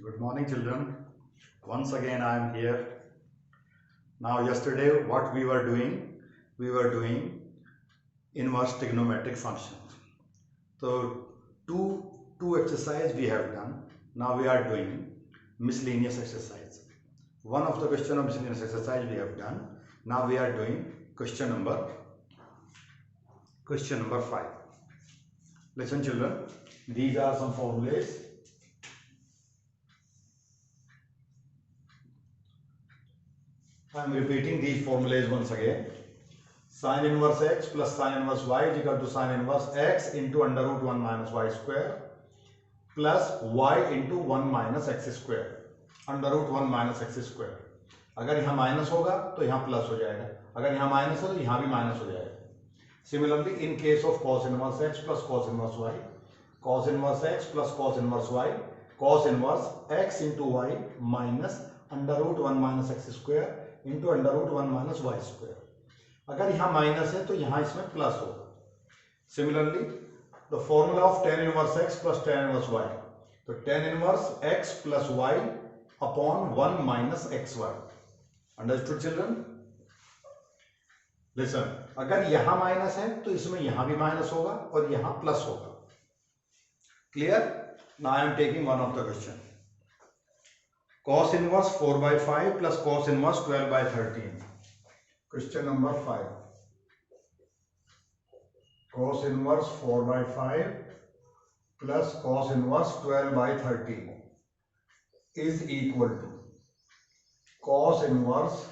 Good morning, children. Once again, I am here. Now, yesterday, what we were doing inverse trigonometric functions. So, two exercise we have done. Now we are doing miscellaneous exercise. One of the question of miscellaneous exercise we have done. Now we are doing question number 5. Listen, children. These are some formulas. I am repeating these formulas once again. Sin inverse x plus sin inverse y is equal to sin inverse x into under root 1 minus y square plus y into 1 minus x square under root 1 minus x square. अगर यहाँ minus होगा तो यहाँ plus हो जाएगा, अगर यहाँ minus है तो यहाँ भी माइनस हो जाएगा. Similarly, in case of cos inverse x plus cos inverse y, cos inverse x plus cos inverse y, cos inverse x into y minus under root 1 minus x square into under root 1 minus y square. अगर यहाँ minus है तो यहाँ इसमें plus होगा. Similarly, the formula of tan inverse x plus tan inverse y. तो tan inverse x plus y upon 1 minus xy. Understood, children? Listen. अगर यहाँ माइनस है तो इसमें यहाँ भी माइनस होगा और यहाँ प्लस होगा. Clear? Now I am taking one of the question. Cos inverse 4 by 5 plus cos inverse 12 by 13. Question number 5. Cos inverse 4 by 5 plus cos inverse 12 by 13 is equal to cos inverse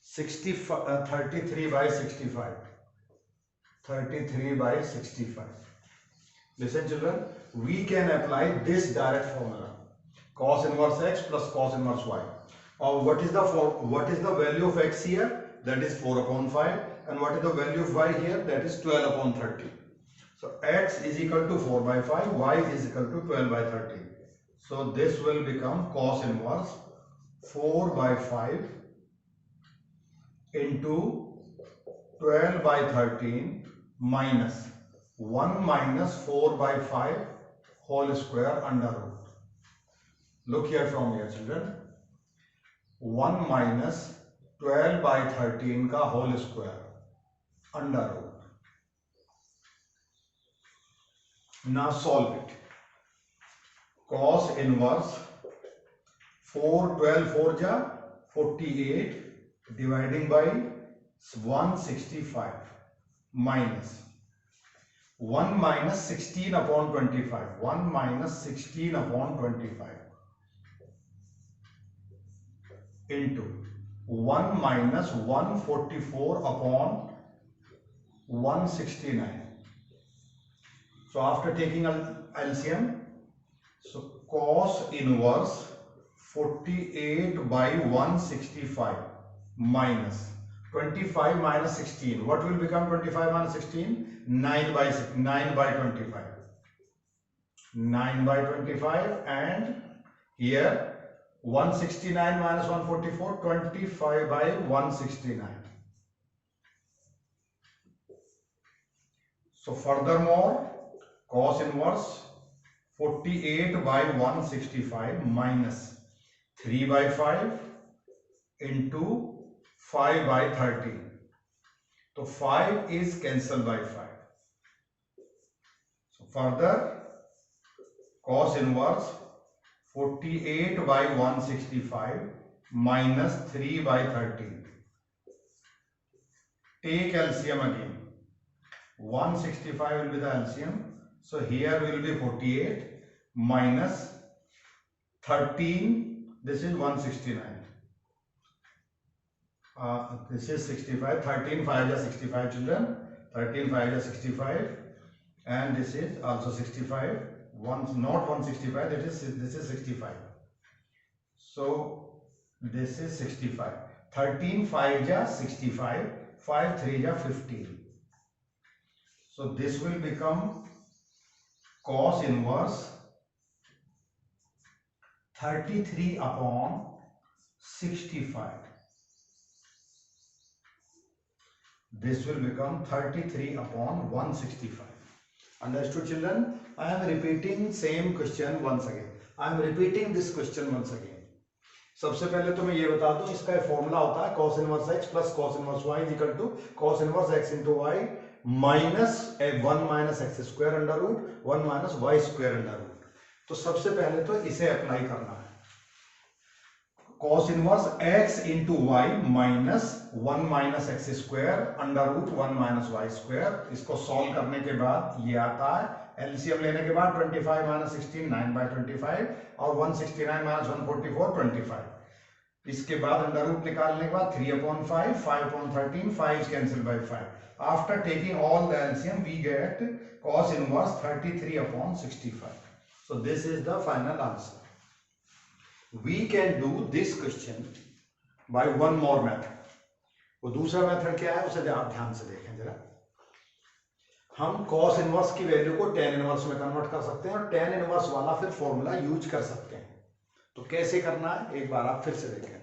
33 by 65. 33 by 65. Listen, children, we can apply this direct formula. Cos inverse x plus cos inverse y. What is the value of x here? That is 4 upon 5. And what is the value of y here? That is 12 upon 13. So x is equal to 4 by 5, y is equal to 12 by 13. So this will become cos inverse 4 by 5 into 12 by 13 minus 1 minus 4 by 5 whole square under root. Look here from here, children. 1 minus 12 by 13 का whole square under root. Now solve it. Cos inverse 4 12 4 ja 48 dividing by 165 minus 1 minus 16 upon 25. 1 minus 16 upon 25 into 1 minus 144 upon 169. So after taking LCM, so cos inverse 48 by 165 minus 25 minus 16. What will become 25 minus 16? 9 by 25. 9 by 25, and here 169 minus 144, 25 by 169. So furthermore, cos inverse 48 by 165 minus 3 by 5 into 5 by 13. So 5 is cancelled by 5. So further, cos inverse 48 by 165 minus 3 by 13. Take LCM again. 165 will be the LCM. So here will be 48 minus 13. This is 169. This is 65. 13 5 is 65, children. 13 5 is 65. And this is also 65. Not 165, this is 65. So this is 65. 13 5 ja 65, 5 3 ja 15. So this will become cos inverse 33 upon 65. This will become 33 upon 165. Understood, children? I am repeating same question once again. I am repeating this question once again. सबसे पहले तो मैं ये बता दूं, इसका formula होता है cos inverse x plus cos inverse y is equal to cos inverse x into y minus 1 minus x square under root 1 minus y square under root. तो सबसे पहले तो इसे अप्लाई करना है, cos inverse x into y minus 1 minus x square under root 1 minus y square. इसको solve करने के बाद ये आता है, एलसीएम लेने के बाद 25 माइनस 16 9/25 और 169 माइनस 144 25। इसके बाद अंडर रूट निकालने के बाद 3/5 5/13 5 cancel by 5। After taking all the LCM we get cos inverse 33/65। So this is the final answer. We can do this question by one more method। वो दूसरा मेथड क्या है उसे आप ध्यान से देखें जरा। हम cos इनवर्स की वैल्यू को tan इनवर्स में कन्वर्ट कर सकते हैं और tan इनवर्स वाला फिर फॉर्मूला यूज कर सकते हैं। तो कैसे करना है एक बार आप फिर से देखें।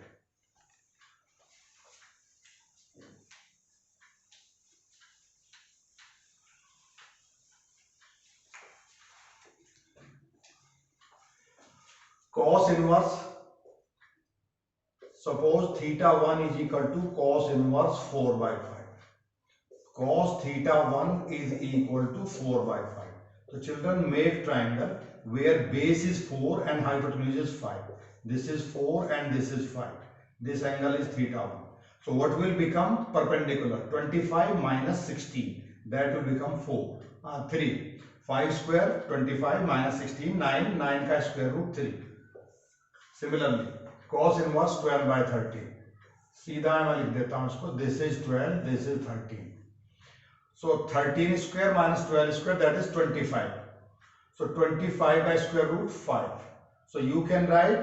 cos inverse, suppose theta 1 is equal to cos inverse 4/5। cos theta 1 is equal to 4/5। So children, make triangle where base is 4 and hypotenuse is 5। This is 4 and this is 5। This angle is theta 1। So what will become perpendicular? 25 minus 16, that will become 3। 5 square 25 minus 16 9, 9 का square root 3। Similarly cos inverse 12/13, सीधा मैं लिख देता हूं इसको, this is 12 this is 13। So 13 square minus 12 square that is 25। So 25 by square root 5। So you can write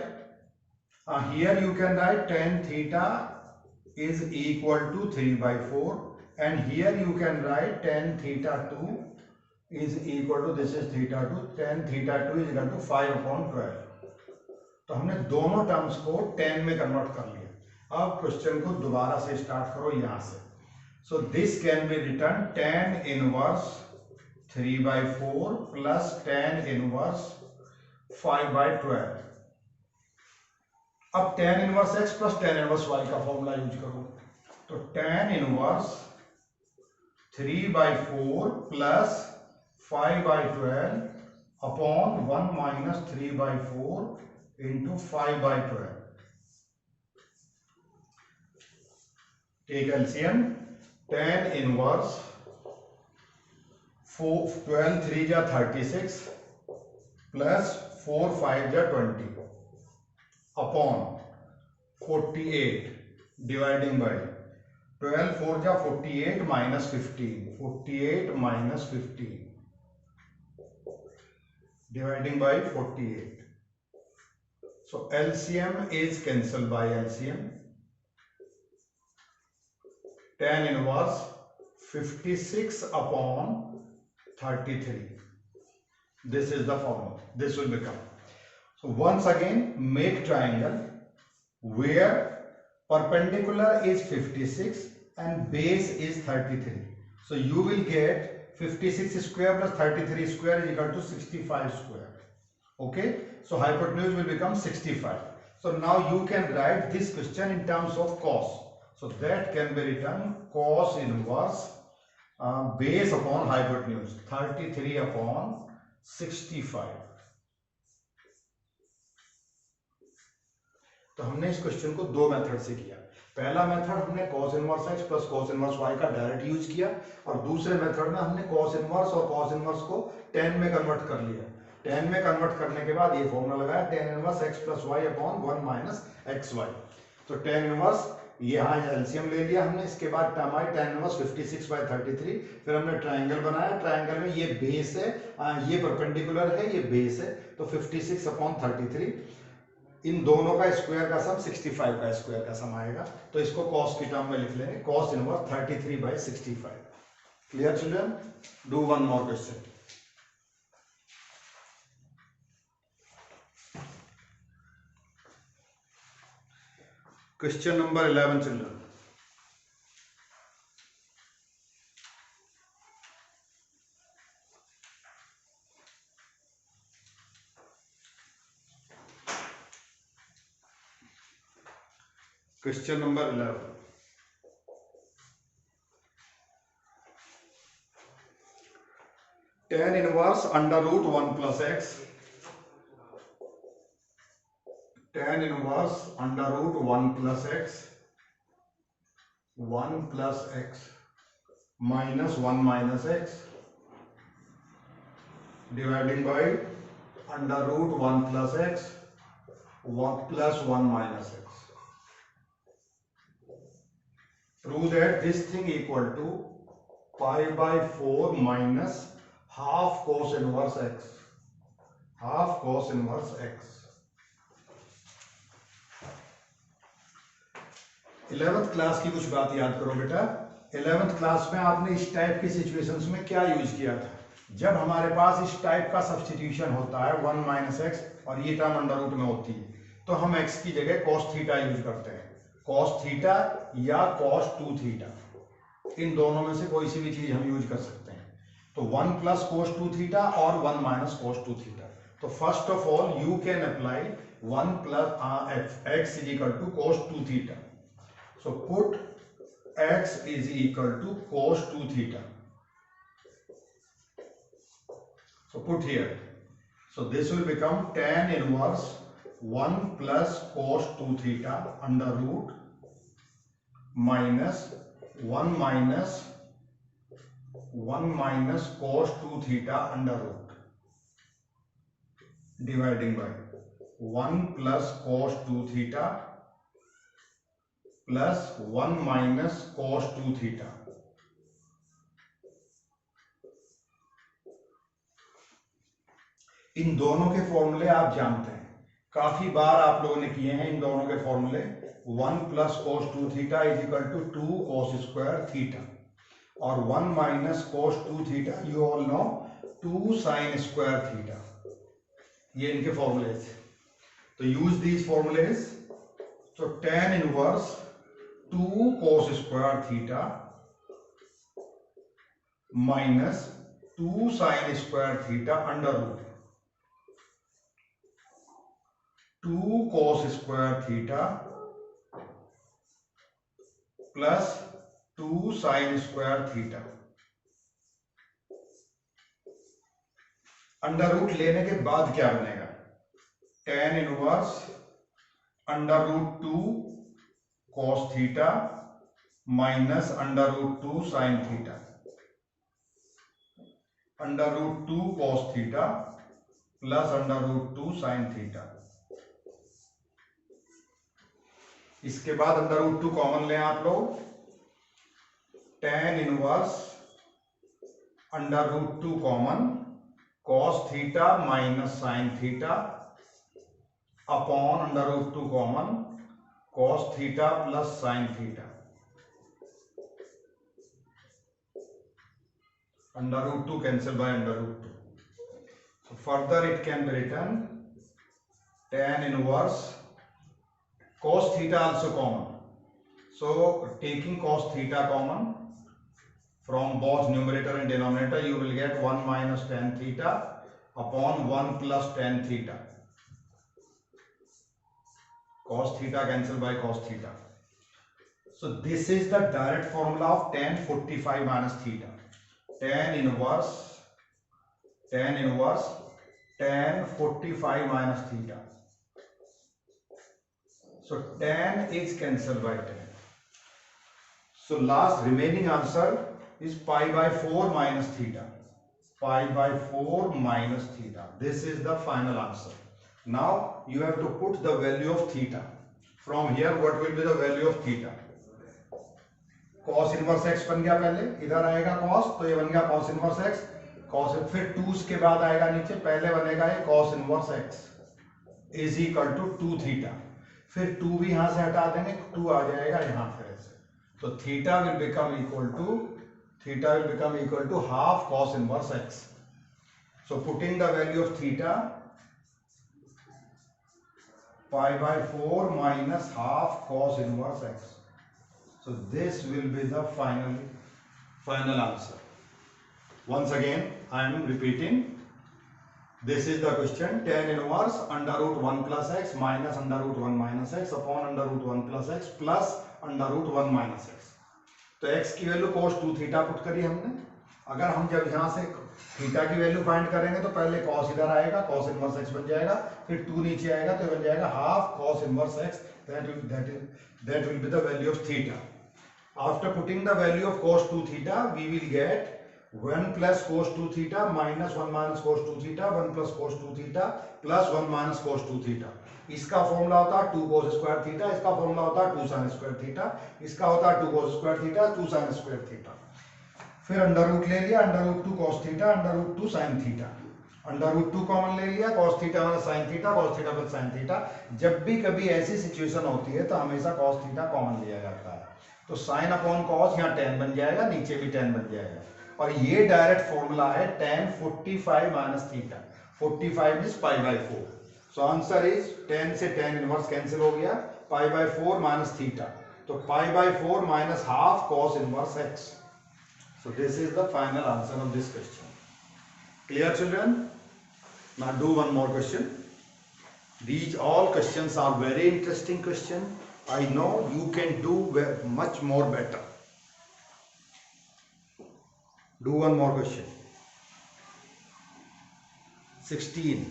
here, you can write tan theta is equal to 3/4 and here you can write tan theta 2 is equal to, this is theta 2, tan theta 2 is equal to 5/12। तो हमने दोनों terms को tan में convert कर लिया। अब question को दोबारा से स्टार्ट करो यहां से। So this can be return tan inverse 3/4 plus tan inverse 5/12। अब tan inverse x plus tan inverse y का फॉर्मूला यूज करो। तो tan inverse 3/4 plus 5/12 upon 1 minus 3/4 into 5/12। Take LCM, tan inverse 12 3 जा 36 प्लस 4 5 जा 20 upon 48 dividing by 12 4 जा 48 minus 15 48 minus 15 dividing by 48। So LCM is cancelled by LCM। Tan inverse 56 upon 33। This is the formula, this will become। So once again make triangle where perpendicular is 56 and base is 33। So you will get 56 square plus 33 square is equal to 65 square। Okay, so hypotenuse will become 65। So now you can write this question in terms of cos। So that can be written cos inverse base upon hypotenuse 33 upon 65। तो हमने इस question को दो method से किया। पहला method हमने cos inverse x plus cos inverse y का डायरेक्ट यूज किया और दूसरे मेथड में हमने cos इनवर्स और cos इनवर्स को tan में कन्वर्ट कर लिया। tan में कन्वर्ट करने के बाद ये फॉर्मूला लगाया tan inverse x plus y upon 1 minus xy। तो tan इनवर्स यहाँ एलसीएम ले लिया हमने, इसके बाद टर्म आई tan इनवर्स 56/33। फिर हमने ट्रायंगल बनाया, ट्रायंगल में ये बेस है, ये परपेंडिकुलर है, ये बेस है, तो 56/33। इन दोनों का स्क्वायर का सम 65 का स्क्वायर का सम आएगा। तो इसको cos की टर्म में लिख लेंगे, cos inverse 33/65। Clear children? Do one more question. Question number 11 children. Question number 11. Tan inverse under root 1 plus x. Tan inverse under root 1 plus x. 1 plus x minus 1 minus x dividing by under root 1 plus x 1 plus 1 minus x. Prove that this thing equal to pi by 4 minus half cos inverse x. Half cos inverse x. 11th class की कुछ बात याद करो बेटा। 11th class में आपने इस type की सिचुएशंस में क्या यूज किया था? जब हमारे पास इस टाइप का सब्स्टिट्यूशन होता है 1 माइनस एक्स और ये टर्म अंडर रूट में होती है, तो हम x की जगह cos थीटा यूज करते हैं। cos थीटा या cos 2 थीटा, इन दोनों में से कोई सी भी चीज हम यूज कर सकते हैं। तो 1 प्लस cos 2 थीटा और 1 माइनस cos 2 थीटा। तो first of all you can apply 1 plus x is equal to cos 2 theta. So put x is equal to cos 2 theta. So put here. So this will become tan inverse 1 plus cos 2 theta under root minus 1 minus cos 2 theta under root dividing by 1 plus cos 2 theta plus 1 minus cos 2 theta. इन दोनों के फॉर्मूले आप जानते हैं, काफी बार आप लोगों ने किए हैं इन दोनों के फॉर्मूले। 1 plus cos 2 theta is equal to 2 cos square theta और 1 minus cos 2 theta you all know 2 sin square theta. ये इनके फॉर्मूले थे, तो यूज दीज फॉर्मूलेज। तो tan inverse 2 cos square theta minus 2 sin square theta under root 2 cos square theta plus 2 sin square theta. Under root लेने के बाद क्या बनेगा? tan inverse under root 2 cos theta minus under root 2 sin theta. Under root 2 cos theta plus under root 2 sin theta. इसके बाद under root 2 common लें आप लोग। tan inverse under root 2 common cos theta minus sin theta upon under root 2 common cos theta plus sin theta. Under root 2 cancel by under root 2। So further it can be written tan inverse cos theta also common. So taking cos theta common from both numerator and denominator, you will get 1 minus tan theta upon 1 plus tan theta. Cos theta cancel by cos theta. So this is the direct formula of tan 45 minus theta. Tan inverse tan 45 minus theta. So tan is cancelled by tan. So last remaining answer is pi by 4 minus theta. Pi by 4 minus theta. This is the final answer. Now you have to put the value of theta. From here what will be the value of theta? Cos inverse x बन गया, पहले इधर आएगा cos, तो ये बन गया cos inverse x, cos, फिर 2 के बाद आएगा नीचे, पहले बनेगा ये cos inverse x is equal to 2 theta, फिर 2 भी यहां से हटा देंगे, 2 आ जाएगा यहां फिर ऐसे, तो theta will become equal to half cos inverse x. So putting the value of theta, pi by 4 minus half cos inverse x. So this will be the final answer. Once again I am repeating, This is the question. Tan inverse under root 1 plus x minus under root 1 minus x upon under root 1 plus x plus under root 1 minus x. तो x की value cos 2 theta put करी हमने. अगर हम जब यहाँ से theta की वैल्यू फाइंड करेंगे तो पहले cos इधर आएगा, cos इनवर्स x बन जाएगा, फिर 2 नीचे आएगा तो बन जाएगा half cos inverse x. That will be the value of theta. After putting the value of cos 2 theta, we will get 1 plus cos 2 theta minus 1 minus cos 2 theta, 1 plus cos 2 theta plus 1 minus cos 2 theta. इसका formula होता है 2 cos square theta, इसका formula होता है 2 sin square theta, इसका होता है 2 cos square theta, 2 sin square theta. फिर अंडर रूट ले लिया, under root 2 cos theta, under root 2 sin theta, under root 2 common ले लिया, cos theta minus sin theta, cos theta plus sin theta. जब भी कभी ऐसी सिचुएशन होती है तो हमेशा cos थीटा कॉमन लिया जाता है. तो sin अपॉन cos यहाँ tan बन जाएगा, नीचे भी tan बन जाएगा. और ये डायरेक्ट फॉर्मूला है tan 45 minus theta. 45 means pi by 4. So answer is tan से tan इनवर्स कैंसिल हो गया, पाई बाय 4 माइनस थीटा. तो pi by 4 minus half cos inverse x. So this is the final answer of this question. Clear children? Now do one more question. These all questions are very interesting question. I know you can do much more better. Do one more question. 16.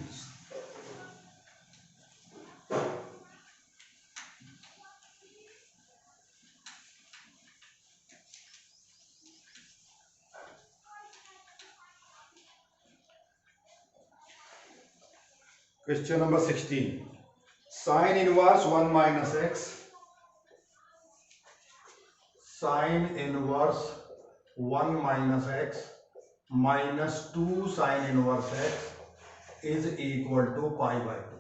Question number 16. Sin inverse 1 minus x. Sin inverse 1 minus x minus 2 sin inverse x is equal to pi by 2.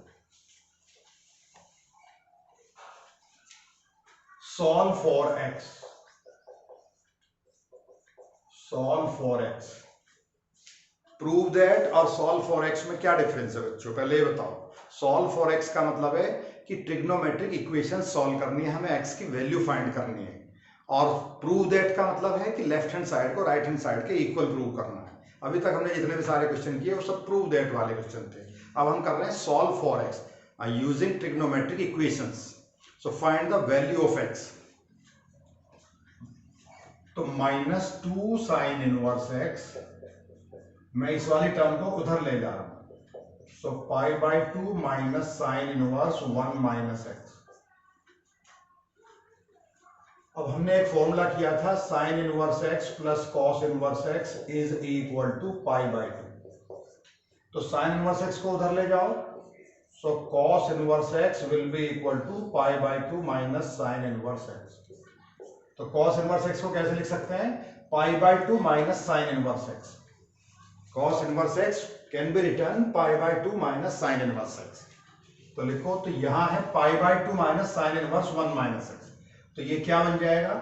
Solve for x. Solve for x. Prove that और solve for x में क्या difference है बच्चों, पहले ये बताओ. Solve for x का मतलब है कि ट्रिग्नोमेट्रिक इक्वेशन सॉल्व करनी है, हमें x की वैल्यू फाइंड करनी है. और प्रूव दैट का मतलब है कि लेफ्ट हैंड साइड को राइट हैंड साइड के इक्वल प्रूव करना है. अभी तक हमने जितने भी सारे क्वेश्चन किए वो सब प्रूव दैट वाले क्वेश्चन थे. अब हम कर रहे हैं solve for x using trigonometric equations. So find the value of x. तो माइनस 2 साइन इनवर्स एक्स, मैं इस वाली टर्म को उधर ले जा रहा हूं. So pi by 2 minus sine inverse 1 minus x. अब हमने एक फॉर्मूला किया था sine inverse x plus cos inverse x is equal to pi by 2. तो साइन इनवर्स एक्स को उधर ले जाओ. So cos inverse x will be equal to pi by 2 minus sine inverse x. तो कॉस इनवर्स एक्स को कैसे लिख सकते हैं? Pi by 2 minus sine inverse x. Cos inverse x can be written pi by 2 minus sine inverse x. तो लिखो, तो यहां है pi by 2 minus sine inverse 1 minus x. तो ये क्या बन जाएगा?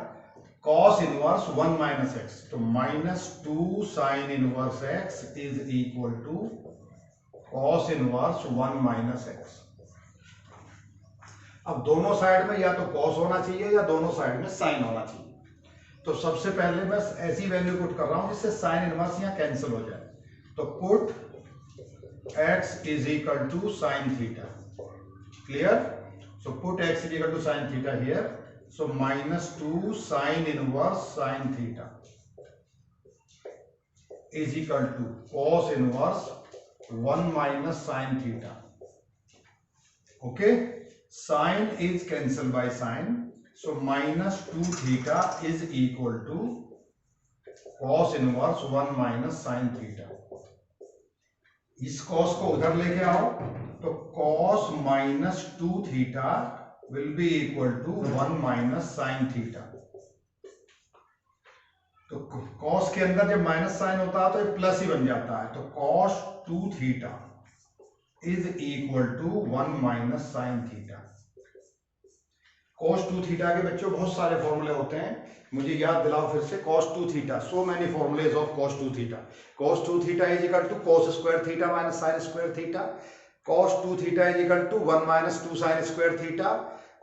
cos inverse 1 minus x. तो minus 2 sine inverse x is equal to cos inverse 1 minus x. अब दोनों साइड में या तो cos होना चाहिए या दोनों साइड में sin होना चाहिए. तो सबसे पहले मैं ऐसी वैल्यू पुट कर रहा हूं जिससे साइन इनवर्स यहां कैंसिल हो जाए. तो put x is equal to sine theta. Clear? So put x is equal to sine theta here. So minus 2 sin inverse sin theta is equal to cos inverse 1 minus sin theta. Okay, sin is cancelled by sin, so minus 2 theta is equal to cos inverse 1 minus sin theta. इस cos को उधर लेके आओ तो cos minus 2 theta will be equal to 1 minus sin theta. तो cos के अंदर जब माइनस साइन होता है तो ये प्लस ही बन जाता है. तो cos 2 theta is equal to 1 minus sine theta. cos 2 theta के बच्चों बहुत सारे फॉर्मूले होते हैं, मुझे याद दिलाओ फिर से. cos 2 theta, so many formulae of cos 2 theta. cos 2 theta is equal to cos square theta minus sine square theta. cos 2 theta is equal to 1 minus 2 sine square theta.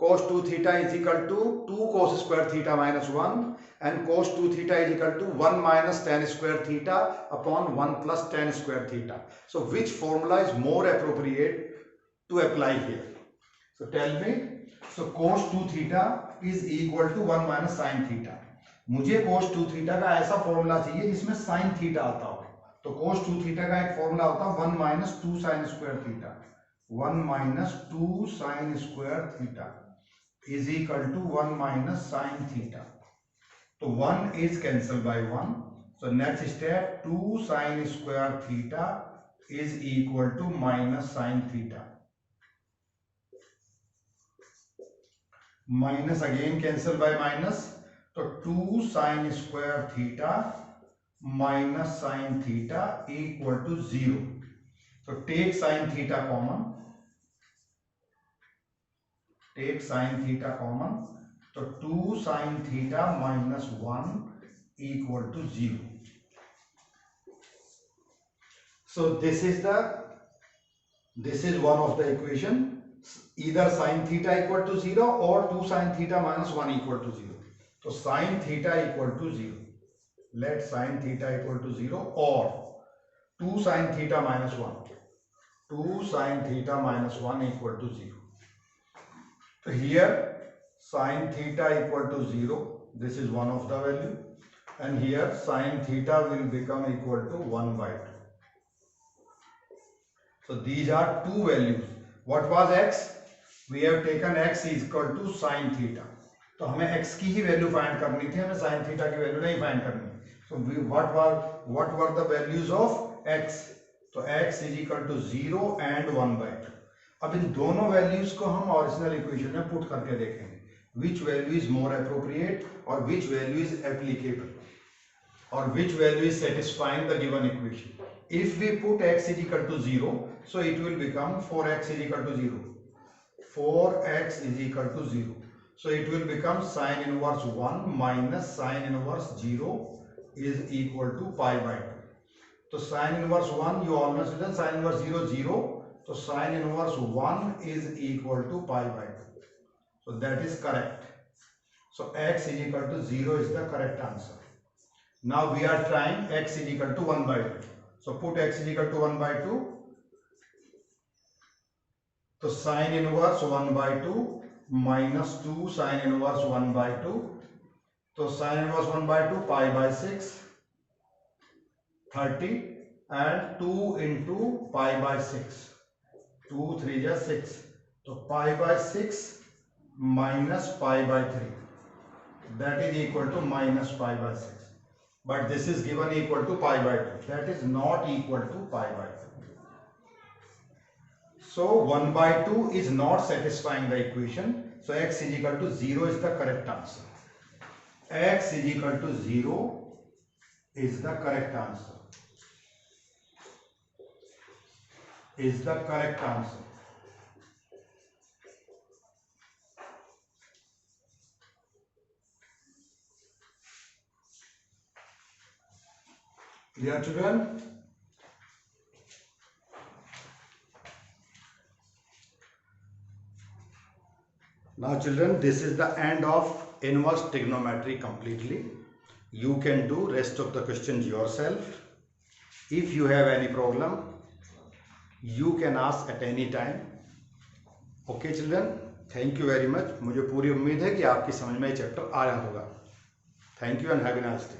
cos 2 theta is equal to 2 cos square theta minus 1 and cos 2 theta is equal to 1 minus tan square theta upon 1 plus tan square theta. So which formula is more appropriate to apply here? So tell me. So cos 2 theta is equal to 1 minus sin theta. मुझे cos 2 theta का ऐसा formula चाहिए जिसमें sin theta आता हो. तो cos 2 theta का एक फॉर्मूला होता है 1 minus 2 sin square theta. 1 minus 2 sin square theta is equal to 1 minus sin theta. So 1 is cancelled by 1. So next step, 2 sin square theta is equal to minus sin theta. Minus again cancel by minus. So 2 sin square theta minus sin theta equal to 0. So take sin theta common. Take sin theta common. So 2 sin theta minus 1 equal to 0. So this is one of the equation. Either sin theta equal to 0 or 2 sin theta minus 1 equal to 0. So sin theta equal to 0. Let sin theta equal to 0 or 2 sin theta minus 1. 2 sin theta minus 1 equal to 0. So here sin theta equal to 0, this is one of the value, and here sin theta will become equal to 1 by 2. So these are two values. What was x? We have taken x is equal to sin theta. तो हमें x की ही value find करनी थी, हमें sin theta की value नहीं find करनी. So what were the values of x? तो x is equal to 0 and 1 by 2. अब इन दोनों वैल्यूज को हम ओरिजिनल इक्वेशन में पुट करके देखेंगे. Which value is more appropriate or which value is applicable or which value is satisfying the given equation. If we put x is equal to 0, so it will become 4x is equal to 0. 4x is equal to 0. So it will become sin inverse 1 minus sin inverse 0 is equal to pi by 2. So sin inverse 1 you always written, sin inverse 0 0. So sin inverse 1 is equal to pi by 2. So that is correct. So x is equal to 0 is the correct answer. Now we are trying x is equal to 1 by 2. So put x is equal to 1 by 2. So sin inverse 1 by 2 minus 2 sin inverse 1 by 2. So sin inverse 1 by 2 pi by 6 30 and 2 into pi by 6. 2 3 is 6. So pi by 6 minus pi by 3, that is equal to minus pi by 6, but this is given equal to pi by 2, that is not equal to pi by 2. So 1 by 2 is not satisfying the equation. So x is equal to 0 is the correct answer. X is equal to 0 is the correct answer. Is the correct answer. Clear, children? Now children, this is the end of inverse trigonometry completely. You can do rest of the questions yourself. If you have any problem, you can ask at any time. Okay children, thank you very much. मुझे पूरी उम्मीद है कि आपकी समझ में ये chapter आया होगा. Thank you and have a nice day.